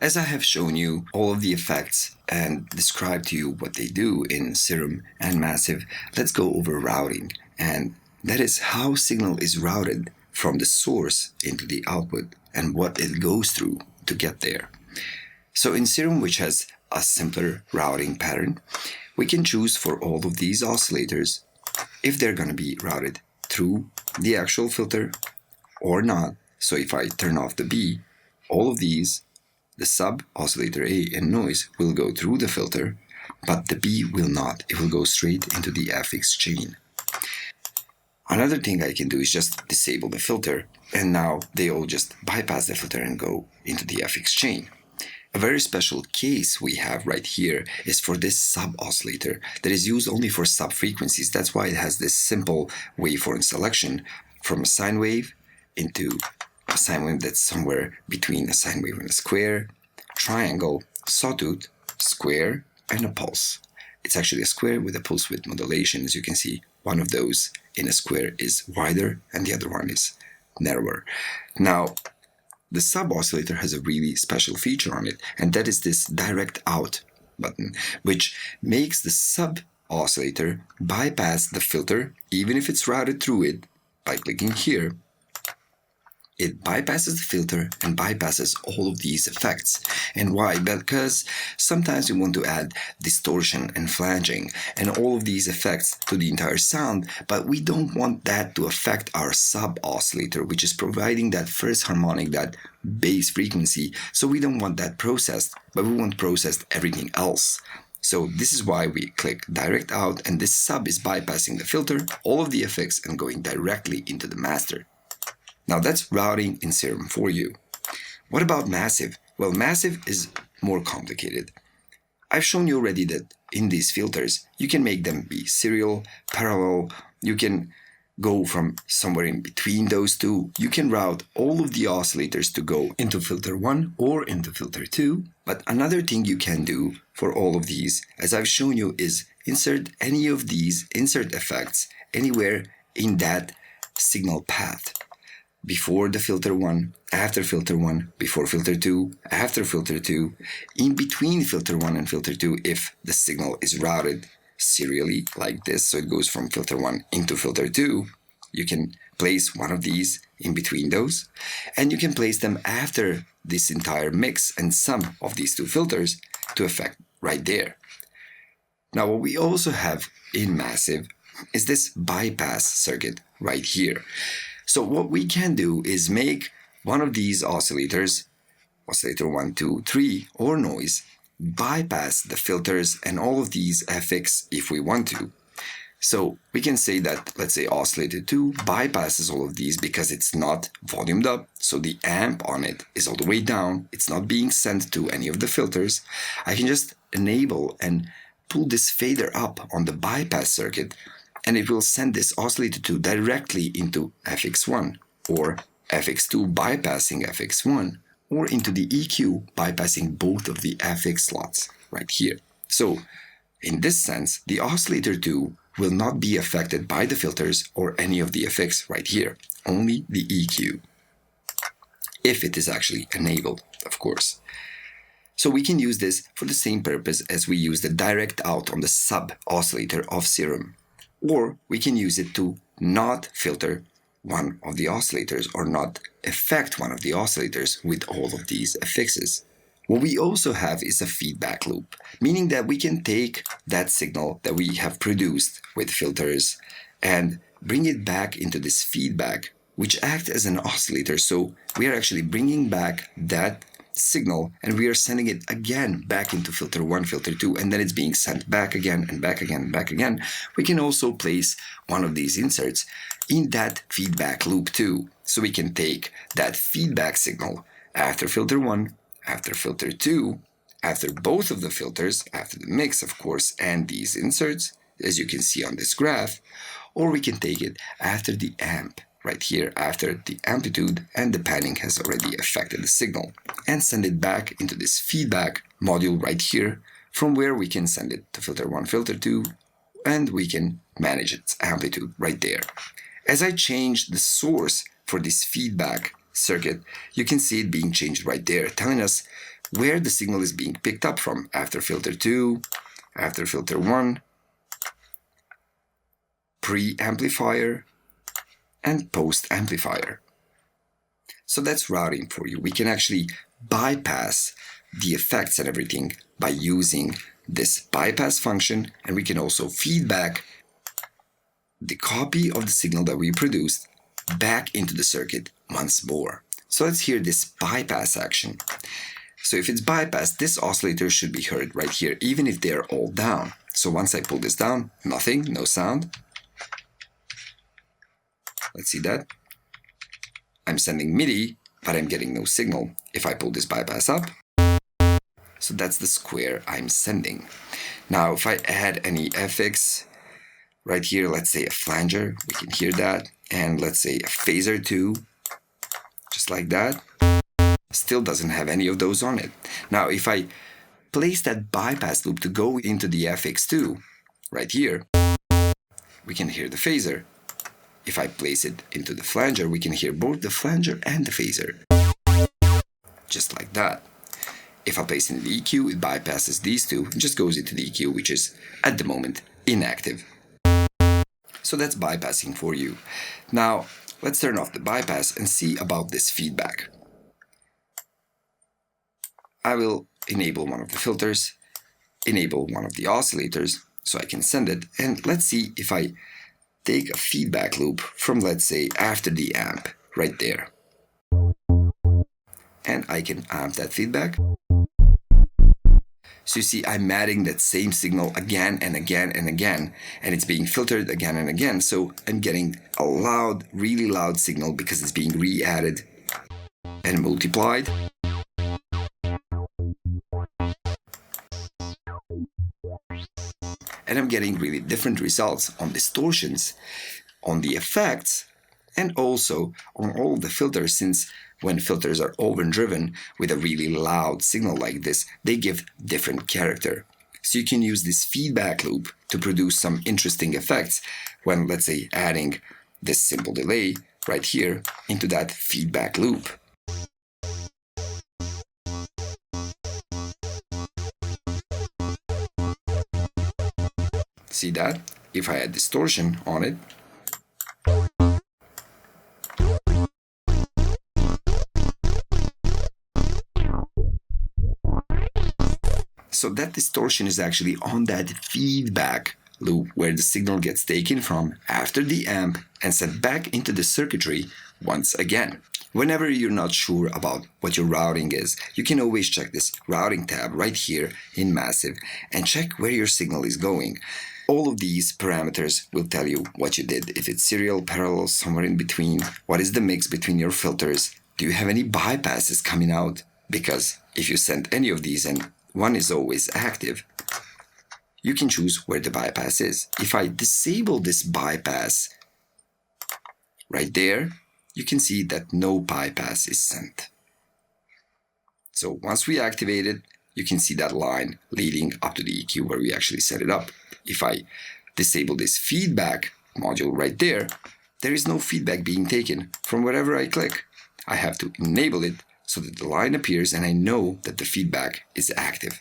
As I have shown you all of the effects and described to you what they do in Serum and Massive, let's go over routing, and that is how signal is routed from the source into the output and what it goes through to get there. So in Serum, which has a simpler routing pattern, we can choose for all of these oscillators if they're going to be routed through the actual filter or not. So if I turn off the B, all of these, the sub, oscillator A, and noise will go through the filter, but the B will not. It will go straight into the FX chain. Another thing I can do is just disable the filter, and now they all just bypass the filter and go into the FX chain. A very special case we have right here is for this sub-oscillator that is used only for sub-frequencies. That's why it has this simple waveform selection from a sine wave into a sine wave that's somewhere between a sine wave and a square, triangle, sawtooth, square, and a pulse. It's actually a square with a pulse width modulation. As you can see, one of those in a square is wider and the other one is narrower. Now, the sub-oscillator has a really special feature on it, and that is this direct out button, which makes the sub-oscillator bypass the filter, even if it's routed through it. By clicking here, it bypasses the filter and bypasses all of these effects. And why? Because sometimes we want to add distortion and flanging and all of these effects to the entire sound, but we don't want that to affect our sub-oscillator, which is providing that first harmonic, that bass frequency. So we don't want that processed, but we want processed everything else. So this is why we click direct out, and this sub is bypassing the filter, all of the effects, and going directly into the master. Now that's routing in Serum for you. What about Massive? Well, Massive is more complicated. I've shown you already that in these filters, you can make them be serial, parallel, you can go from somewhere in between those two. You can route all of the oscillators to go into filter 1 or into filter 2. But another thing you can do for all of these, as I've shown you, is insert any of these insert effects anywhere in that signal path. Before the filter 1, after filter 1, before filter 2, after filter 2, in between filter 1 and filter 2 if the signal is routed serially like this, so it goes from filter 1 into filter 2, you can place one of these in between those, and you can place them after this entire mix and sum of these two filters to effect right there. Now what we also have in Massive is this bypass circuit right here. So what we can do is make one of these oscillators, oscillator 1, 2, 3, or noise, bypass the filters and all of these FX if we want to. So we can say that, let's say oscillator 2 bypasses all of these because it's not volumed up, so the amp on it is all the way down, it's not being sent to any of the filters. I can just enable and pull this fader up on the bypass circuit, and it will send this oscillator 2 directly into FX1, or FX2 bypassing FX1, or into the EQ bypassing both of the FX slots right here. So in this sense, the oscillator 2 will not be affected by the filters or any of the effects right here, only the EQ, if it is actually enabled, of course. So we can use this for the same purpose as we use the direct out on the sub-oscillator of Serum. Or we can use it to not filter one of the oscillators or not affect one of the oscillators with all of these affixes. What we also have is a feedback loop, meaning that we can take that signal that we have produced with filters and bring it back into this feedback, which acts as an oscillator. So we are actually bringing back that signal and we are sending it again back into filter 1, filter 2, and then it's being sent back again and back again and back again. We can also place one of these inserts in that feedback loop too. So we can take that feedback signal after filter 1, after filter 2, after both of the filters, after the mix of course, and these inserts, as you can see on this graph, or we can take it after the amp, right here, after the amplitude and the panning has already affected the signal, and send it back into this feedback module right here, from where we can send it to filter 1, filter 2, and we can manage its amplitude right there. As I change the source for this feedback circuit, you can see it being changed right there, telling us where the signal is being picked up from, after filter 2, after filter 1, pre-amplifier, and post-amplifier. So that's routing for you. We can actually bypass the effects and everything by using this bypass function, and we can also feedback the copy of the signal that we produced back into the circuit once more. So let's hear this bypass action. So if it's bypassed, this oscillator should be heard right here, even if they're all down. So once I pull this down, nothing, no sound. Let's see that. I'm sending MIDI, but I'm getting no signal. If I pull this bypass up, so that's the square I'm sending. Now, if I add any FX right here, let's say a flanger, we can hear that. And let's say a phaser too, just like that. Still doesn't have any of those on it. Now, if I place that bypass loop to go into the FX2, right here, we can hear the phaser. If I place it into the flanger, we can hear both the flanger and the phaser. Just like that. If I place it in the EQ, it bypasses these two and just goes into the EQ, which is, at the moment, inactive. So that's bypassing for you. Now, let's turn off the bypass and see about this feedback. I will enable one of the filters, enable one of the oscillators, so I can send it. And let's see if I take a feedback loop from, let's say, after the amp, right there. And I can amp that feedback. So you see, I'm adding that same signal again and again and again, and it's being filtered again and again. So I'm getting a loud, really loud signal because it's being re-added and multiplied. And I'm getting really different results on distortions, on the effects, and also on all the filters, since when filters are overdriven with a really loud signal like this, they give different character. So you can use this feedback loop to produce some interesting effects when, let's say, adding this simple delay right here into that feedback loop. See that? If I add distortion on it, so that distortion is actually on that feedback loop where the signal gets taken from after the amp and sent back into the circuitry once again. Whenever you're not sure about what your routing is, you can always check this routing tab right here in Massive and check where your signal is going. All of these parameters will tell you what you did. If it's serial, parallel, somewhere in between, what is the mix between your filters? Do you have any bypasses coming out? Because if you send any of these and one is always active, you can choose where the bypass is. If I disable this bypass right there, you can see that no bypass is sent. So once we activate it, you can see that line leading up to the EQ where we actually set it up. If I disable this feedback module right there, there is no feedback being taken from wherever I click. I have to enable it so that the line appears and I know that the feedback is active.